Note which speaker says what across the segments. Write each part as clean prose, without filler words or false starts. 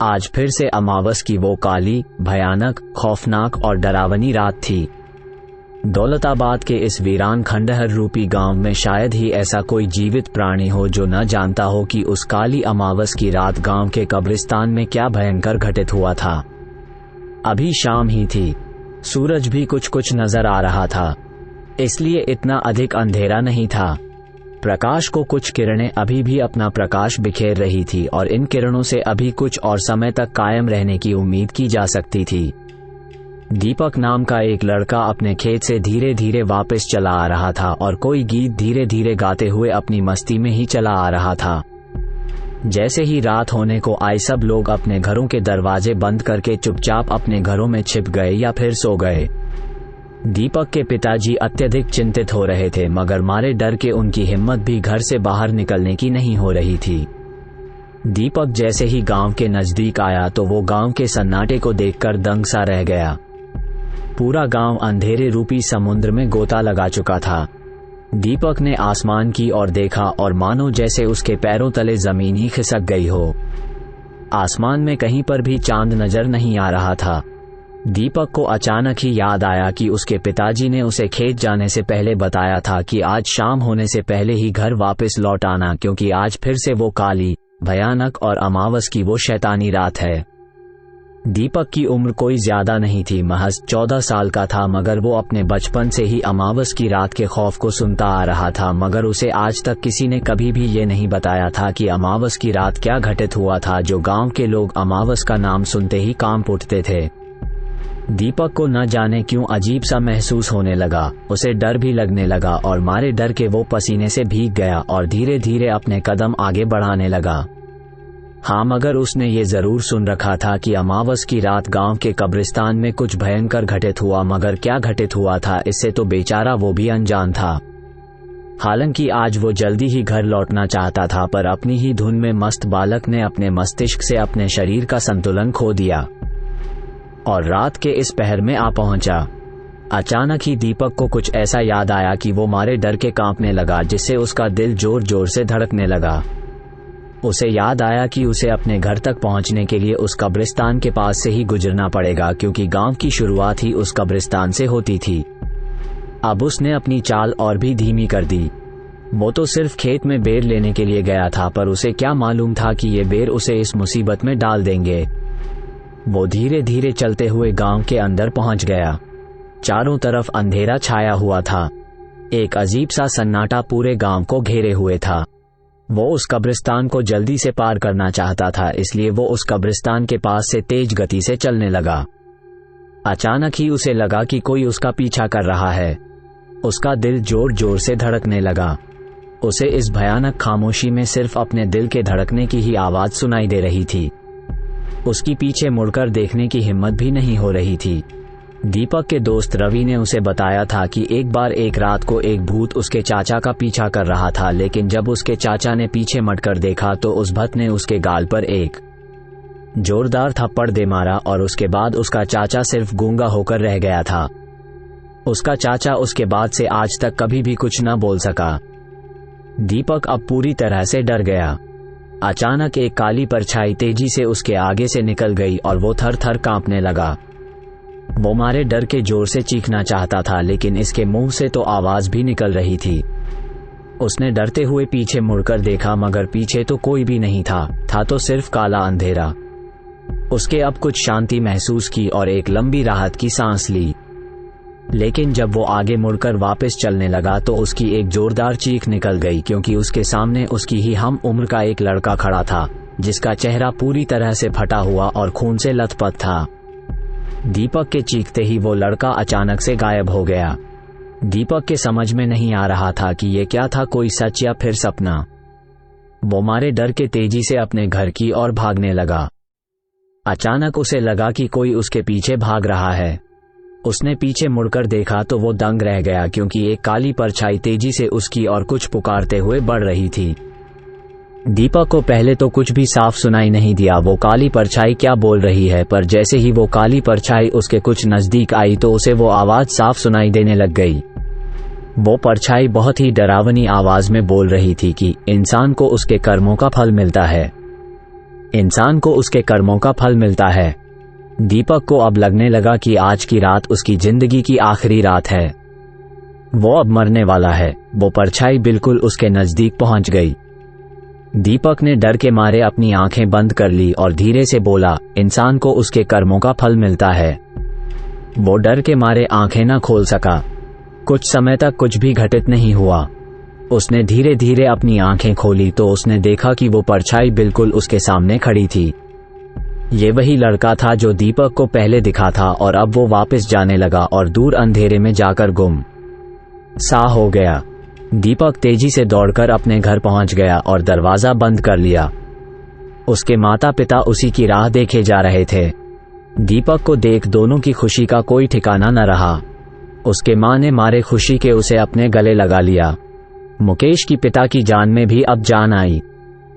Speaker 1: आज फिर से अमावस की वो काली, भयानक, खौफनाक और डरावनी रात थी। दौलताबाद के इस वीरान खंडहर रूपी गांव में शायद ही ऐसा कोई जीवित प्राणी हो जो न जानता हो कि उस काली अमावस की रात गांव के कब्रिस्तान में क्या भयंकर घटित हुआ था। अभी शाम ही थी, सूरज भी कुछ कुछ नजर आ रहा था, इसलिए इतना अधिक अंधेरा नहीं था। प्रकाश को कुछ किरणें अभी भी अपना प्रकाश बिखेर रही थी और इन किरणों से अभी कुछ और समय तक कायम रहने की उम्मीद की जा सकती थी। दीपक नाम का एक लड़का अपने खेत से धीरे धीरे वापस चला आ रहा था और कोई गीत धीरे धीरे गाते हुए अपनी मस्ती में ही चला आ रहा था। जैसे ही रात होने को आई, सब लोग अपने घरों के दरवाजे बंद करके चुपचाप अपने घरों में छिप गए या फिर सो गए। दीपक के पिताजी अत्यधिक चिंतित हो रहे थे, मगर मारे डर के उनकी हिम्मत भी घर से बाहर निकलने की नहीं हो रही थी। दीपक जैसे ही गांव के नजदीक आया तो वो गांव के सन्नाटे को देखकर दंग सा रह गया। पूरा गांव अंधेरे रूपी समुद्र में गोता लगा चुका था। दीपक ने आसमान की ओर देखा और मानो जैसे उसके पैरों तले जमीन ही खिसक गई हो। आसमान में कहीं पर भी चांद नजर नहीं आ रहा था। दीपक को अचानक ही याद आया कि उसके पिताजी ने उसे खेत जाने से पहले बताया था कि आज शाम होने से पहले ही घर वापस लौट आना, क्योंकि आज फिर से वो काली, भयानक और अमावस की वो शैतानी रात है। दीपक की उम्र कोई ज्यादा नहीं थी, महज 14 साल का था, मगर वो अपने बचपन से ही अमावस की रात के खौफ को सुनता आ रहा था। मगर उसे आज तक किसी ने कभी भी ये नहीं बताया था कि अमावस की रात क्या घटित हुआ था, जो गांव के लोग अमावस का नाम सुनते ही कांप उठते थे। दीपक को न जाने क्यों अजीब सा महसूस होने लगा। उसे डर भी लगने लगा और मारे डर के वो पसीने से भीग गया और धीरे धीरे अपने कदम आगे बढ़ाने लगा। हाँ, मगर उसने ये जरूर सुन रखा था कि अमावस की रात गांव के कब्रिस्तान में कुछ भयंकर घटित हुआ, मगर क्या घटित हुआ था इससे तो बेचारा वो भी अनजान था। हालांकि आज वो जल्दी ही घर लौटना चाहता था, पर अपनी ही धुन में मस्त बालक ने अपने मस्तिष्क से अपने शरीर का संतुलन खो दिया और रात के इस पहर में आ पहुंचा। अचानक ही दीपक को कुछ ऐसा याद आया कि वो मारे डर के कांपने लगा, जिससे उसका दिल जोर जोर से धड़कने लगा। उसे याद आया कि उसे अपने घर तक पहुंचने के लिए उस कब्रिस्तान के पास से ही गुजरना पड़ेगा, क्योंकि गांव की शुरुआत ही उस कब्रिस्तान से होती थी। अब उसने अपनी चाल और भी धीमी कर दी। वो तो सिर्फ खेत में बेर लेने के लिए गया था, पर उसे क्या मालूम था कि ये बेर उसे इस मुसीबत में डाल देंगे। वो धीरे धीरे चलते हुए गांव के अंदर पहुंच गया। चारों तरफ अंधेरा छाया हुआ था। एक अजीब सा सन्नाटा पूरे गांव को घेरे हुए था। वो उस कब्रिस्तान को जल्दी से पार करना चाहता था, इसलिए वो उस कब्रिस्तान के पास से तेज गति से चलने लगा। अचानक ही उसे लगा कि कोई उसका पीछा कर रहा है। उसका दिल जोर जोर से धड़कने लगा। उसे इस भयानक खामोशी में सिर्फ अपने दिल के धड़कने की ही आवाज सुनाई दे रही थी। उसकी पीछे मुड़कर देखने की हिम्मत भी नहीं हो रही थी। दीपक के दोस्त रवि ने उसे बताया था कि एक बार एक रात को एक भूत उसके चाचा का पीछा कर रहा था, लेकिन जब उसके चाचा ने पीछे मड़कर देखा तो उस भूत ने उसके गाल पर एक जोरदार थप्पड़ दे मारा और उसके बाद उसका चाचा सिर्फ गूंगा होकर रह गया था। उसका चाचा उसके बाद से आज तक कभी भी कुछ न बोल सका। दीपक अब पूरी तरह से डर गया। अचानक एक काली परछाई तेजी से उसके आगे से निकल गई और वो थर थर कांपने लगा। वो मारे डर के जोर से चीखना चाहता था, लेकिन इसके मुंह से तो आवाज भी निकल रही थी। उसने डरते हुए पीछे मुड़कर देखा, मगर पीछे तो कोई भी नहीं था तो सिर्फ काला अंधेरा। उसके अब कुछ शांति महसूस की और एक लंबी राहत की सांस ली। लेकिन जब वो आगे मुड़कर वापस चलने लगा तो उसकी एक जोरदार चीख निकल गई, क्योंकि उसके सामने उसकी ही हम उम्र का एक लड़का खड़ा था, जिसका चेहरा पूरी तरह से फटा हुआ और खून से लथपथ था। दीपक के चीखते ही वो लड़का अचानक से गायब हो गया। दीपक के समझ में नहीं आ रहा था कि ये क्या था, कोई सच या फिर सपना। वो मारे डर के तेजी से अपने घर की ओर भागने लगा। अचानक उसे लगा कि कोई उसके पीछे भाग रहा है। उसने पीछे मुड़कर देखा तो वो दंग रह गया, क्योंकि एक काली परछाई तेजी से उसकी ओर कुछ पुकारते हुए बढ़ रही थी। दीपक को पहले तो कुछ भी साफ सुनाई नहीं दिया वो काली परछाई क्या बोल रही है, पर जैसे ही वो काली परछाई उसके कुछ नजदीक आई तो उसे वो आवाज साफ सुनाई देने लग गई। वो परछाई बहुत ही डरावनी आवाज में बोल रही थी कि इंसान को उसके कर्मों का फल मिलता है। इंसान को उसके कर्मों का फल मिलता है। दीपक को अब लगने लगा कि आज की रात उसकी जिंदगी की आखिरी रात है। वो अब मरने वाला है। वो परछाई बिल्कुल उसके नजदीक पहुंच गई। दीपक ने डर के मारे अपनी आंखें बंद कर ली और धीरे से बोला, इंसान को उसके कर्मों का फल मिलता है। वो डर के मारे आंखें न खोल सका। कुछ समय तक कुछ भी घटित नहीं हुआ। उसने धीरे धीरे अपनी आंखें खोली तो उसने देखा कि वो परछाई बिल्कुल उसके सामने खड़ी थी। ये वही लड़का था जो दीपक को पहले दिखा था और अब वो वापस जाने लगा और दूर अंधेरे में जाकर गुम सा हो गया। दीपक तेजी से दौड़कर अपने घर पहुंच गया और दरवाजा बंद कर लिया। उसके माता पिता उसी की राह देखे जा रहे थे। दीपक को देख दोनों की खुशी का कोई ठिकाना न रहा। उसके मां ने मारे खुशी के उसे अपने गले लगा लिया। मुकेश की पिता की जान में भी अब जान आई।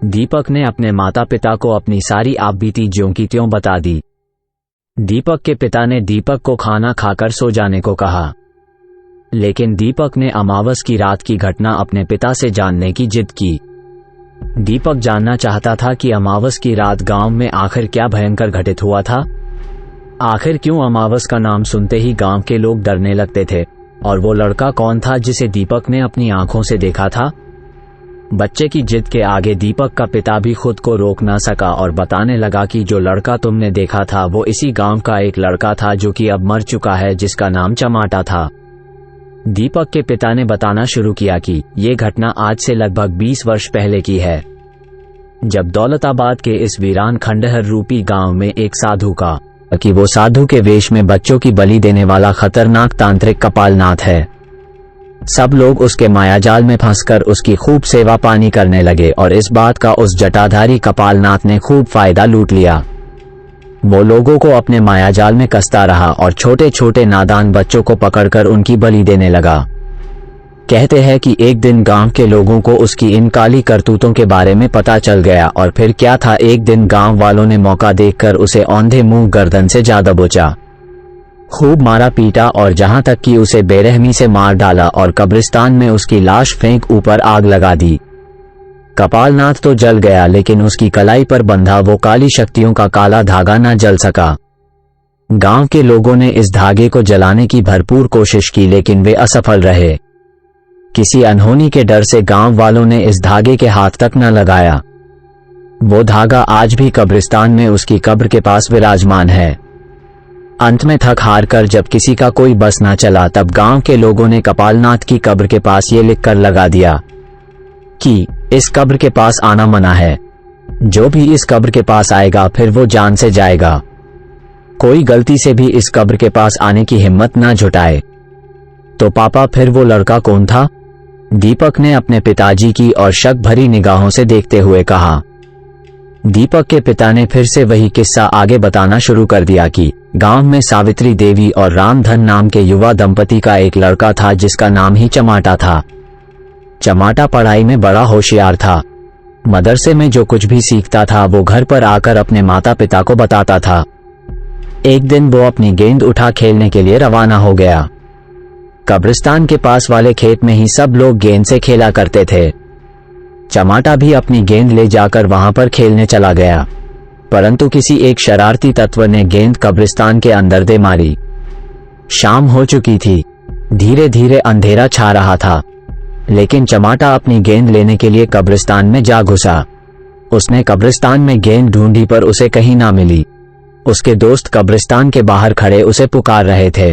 Speaker 1: दीपक ने अपने माता पिता को अपनी सारी आपबीती ज्यों की त्यों बता दी। दीपक के पिता ने दीपक को खाना खाकर सो जाने को कहा, लेकिन दीपक ने अमावस की रात की घटना अपने पिता से जानने की जिद की। दीपक जानना चाहता था कि अमावस की रात गांव में आखिर क्या भयंकर घटित हुआ था। आखिर क्यों अमावस का नाम सुनते ही गांव के लोग डरने लगते थे, और वो लड़का कौन था जिसे दीपक ने अपनी आंखों से देखा था। बच्चे की जिद के आगे दीपक का पिता भी खुद को रोक ना सका और बताने लगा कि जो लड़का तुमने देखा था वो इसी गांव का एक लड़का था जो कि अब मर चुका है, जिसका नाम चमाटा था। दीपक के पिता ने बताना शुरू किया कि ये घटना आज से लगभग 20 वर्ष पहले की है, जब दौलताबाद के इस वीरान खंडहर रूपी गांव में एक साधु का कि वो साधु के वेश में बच्चों की बलि देने वाला खतरनाक तांत्रिक कपालनाथ है। सब लोग उसके मायाजाल में फंसकर उसकी खूब सेवा पानी करने लगे और इस बात का उस जटाधारी कपालनाथ ने खूब फायदा लूट लिया। वो लोगों को अपने मायाजाल में कसता रहा और छोटे छोटे नादान बच्चों को पकड़कर उनकी बलि देने लगा। कहते हैं कि एक दिन गांव के लोगों को उसकी इन काली करतूतों के बारे में पता चल गया, और फिर क्या था, एक दिन गांव वालों ने मौका देखकर उसे औंधे मुंह गर्दन से जा दबोचा, खूब मारा पीटा और जहां तक कि उसे बेरहमी से मार डाला और कब्रिस्तान में उसकी लाश फेंक ऊपर आग लगा दी। कपालनाथ तो जल गया, लेकिन उसकी कलाई पर बंधा वो काली शक्तियों का काला धागा न जल सका। गांव के लोगों ने इस धागे को जलाने की भरपूर कोशिश की, लेकिन वे असफल रहे। किसी अनहोनी के डर से गांव वालों ने इस धागे के हाथ तक न लगाया। वो धागा आज भी कब्रिस्तान में उसकी कब्र के पास विराजमान है। अंत में थक हार कर जब किसी का कोई बस ना चला, तब गांव के लोगों ने कपालनाथ की कब्र के पास ये लिखकर लगा दिया कि इस कब्र के पास आना मना है। जो भी इस कब्र के पास आएगा फिर वो जान से जाएगा। कोई गलती से भी इस कब्र के पास आने की हिम्मत ना जुटाए। तो पापा, फिर वो लड़का कौन था? दीपक ने अपने पिताजी की और शक भरी निगाहों से देखते हुए कहा। दीपक के पिता ने फिर से वही किस्सा आगे बताना शुरू कर दिया कि गांव में सावित्री देवी और रामधन नाम के युवा दंपति का एक लड़का था जिसका नाम ही चमाटा था। चमाटा पढ़ाई में बड़ा होशियार था। मदरसे में जो कुछ भी सीखता था वो घर पर आकर अपने माता पिता को बताता था। एक दिन वो अपनी गेंद उठा खेलने के लिए रवाना हो गया। कब्रिस्तान के पास वाले खेत में ही सब लोग गेंद से खेला करते थे। चमाटा भी अपनी गेंद ले जाकर वहां पर खेलने चला गया, परंतु किसी एक शरारती तत्व ने गेंद कब्रिस्तान के अंदर दे मारी। शाम हो चुकी थी। धीरे धीरे अंधेरा छा रहा था, लेकिन चमाटा अपनी गेंद लेने के लिए कब्रिस्तान में जा घुसा। उसने कब्रिस्तान में गेंद ढूंढी पर उसे कहीं ना मिली। उसके दोस्त कब्रिस्तान के बाहर खड़े उसे पुकार रहे थे।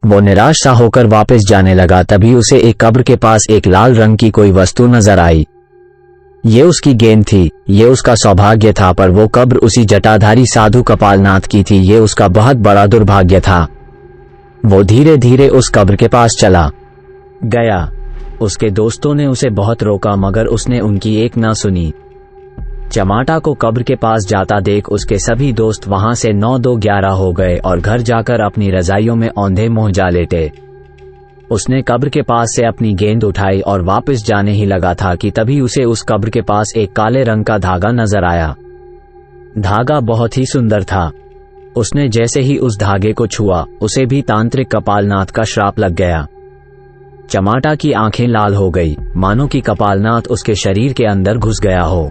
Speaker 1: वो निराश सा होकर वापस जाने लगा, तभी उसे एक कब्र के पास एक लाल रंग की कोई वस्तु नजर आई। ये उसकी गेंद थी। ये उसका सौभाग्य था, पर वो कब्र उसी जटाधारी साधु कपालनाथ की थी। ये उसका बहुत बड़ा दुर्भाग्य था। वो धीरे धीरे उस कब्र के पास चला गया। उसके दोस्तों ने उसे बहुत रोका, मगर उसने उनकी एक ना सुनी। चमाटा को कब्र के पास जाता देख उसके सभी दोस्त वहां से 9-2-11 हो गए और घर जाकर अपनी रजाइयों में औंधे मुंह जा लेटे। उसने कब्र के पास से अपनी गेंद उठाई और वापस जाने ही लगा था कि तभी उसे उस कब्र के पास एक काले रंग का धागा नजर आया। धागा बहुत ही सुंदर था। उसने जैसे ही उस धागे को छुआ, उसे भी तांत्रिक कपालनाथ का श्राप लग गया। चमाटा की आंखें लाल हो गई, मानो कि कपालनाथ उसके शरीर के अंदर घुस गया हो।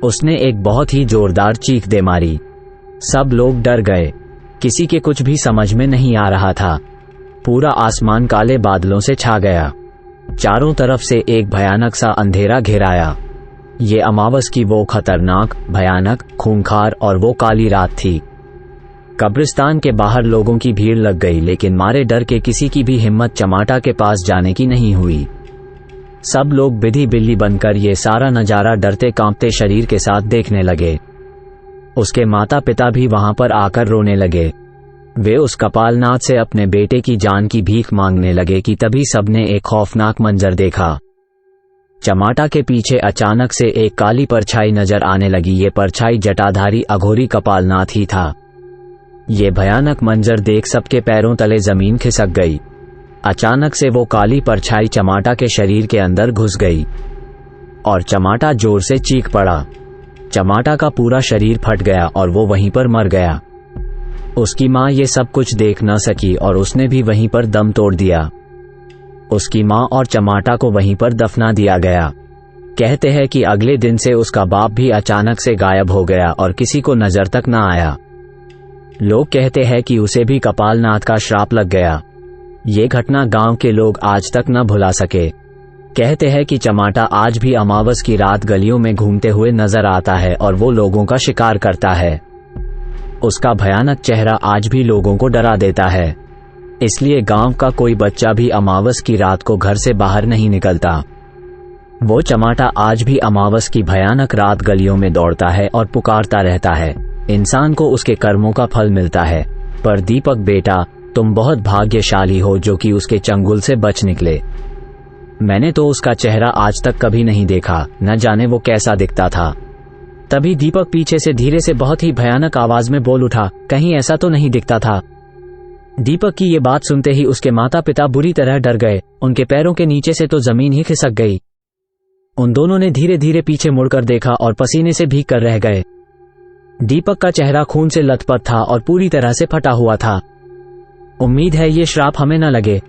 Speaker 1: उसने एक बहुत ही जोरदार चीख दे मारी। सब लोग डर गए। किसी के कुछ भी समझ में नहीं आ रहा था। पूरा आसमान काले बादलों से छा गया। चारों तरफ से एक भयानक सा अंधेरा घेराया। ये अमावस की वो खतरनाक, भयानक, खूंखार और वो काली रात थी। कब्रिस्तान के बाहर लोगों की भीड़ लग गई, लेकिन मारे डर के किसी की भी हिम्मत चमाटा के पास जाने की नहीं हुई। सब लोग बिधी बिल्ली बनकर ये सारा नजारा डरते कांपते शरीर के साथ देखने लगे। उसके माता पिता भी वहां पर आकर रोने लगे। वे उस कपालनाथ से अपने बेटे की जान की भीख मांगने लगे कि तभी सबने एक खौफनाक मंजर देखा। चमाटा के पीछे अचानक से एक काली परछाई नजर आने लगी। ये परछाई जटाधारी अघोरी कपालनाथ ही था। ये भयानक मंजर देख सबके पैरों तले जमीन खिसक गई। अचानक से वो काली परछाई चमाटा के शरीर के अंदर घुस गई और चमाटा जोर से चीख पड़ा। चमाटा का पूरा शरीर फट गया और वो वहीं पर मर गया। उसकी माँ ये सब कुछ देख न सकी और उसने भी वहीं पर दम तोड़ दिया। उसकी माँ और चमाटा को वहीं पर दफना दिया गया। कहते हैं कि अगले दिन से उसका बाप भी अचानक से गायब हो गया और किसी को नजर तक न आया। लोग कहते हैं कि उसे भी कपालनाथ का श्राप लग गया। ये घटना गांव के लोग आज तक न भुला सके। कहते हैं कि चमाटा आज भी अमावस की रात गलियों में घूमते हुए नजर आता है और वो लोगों का शिकार करता है। उसका भयानक चेहरा आज भी लोगों को डरा देता है। इसलिए गांव का कोई बच्चा भी अमावस की रात को घर से बाहर नहीं निकलता। वो चमाटा आज भी अमावस की भयानक रात गलियों में दौड़ता है और पुकारता रहता है। इंसान को उसके कर्मों का फल मिलता है। पर दीपक बेटा, तुम बहुत भाग्यशाली हो जो कि उसके चंगुल से बच निकले। मैंने तो उसका चेहरा आज तक कभी नहीं देखा, न जाने वो कैसा दिखता था। तभी दीपक पीछे से धीरे से बहुत ही भयानक आवाज में बोल उठा, कहीं ऐसा तो नहीं दिखता था। दीपक की ये बात सुनते ही उसके माता पिता बुरी तरह डर गए। उनके पैरों के नीचे से तो जमीन ही खिसक गई। उन दोनों ने धीरे धीरे पीछे मुड़कर देखा और पसीने से भीग कर रह गए। दीपक का चेहरा खून से लथपथ था और पूरी तरह से फटा हुआ था। उम्मीद है ये श्राप हमें न लगे,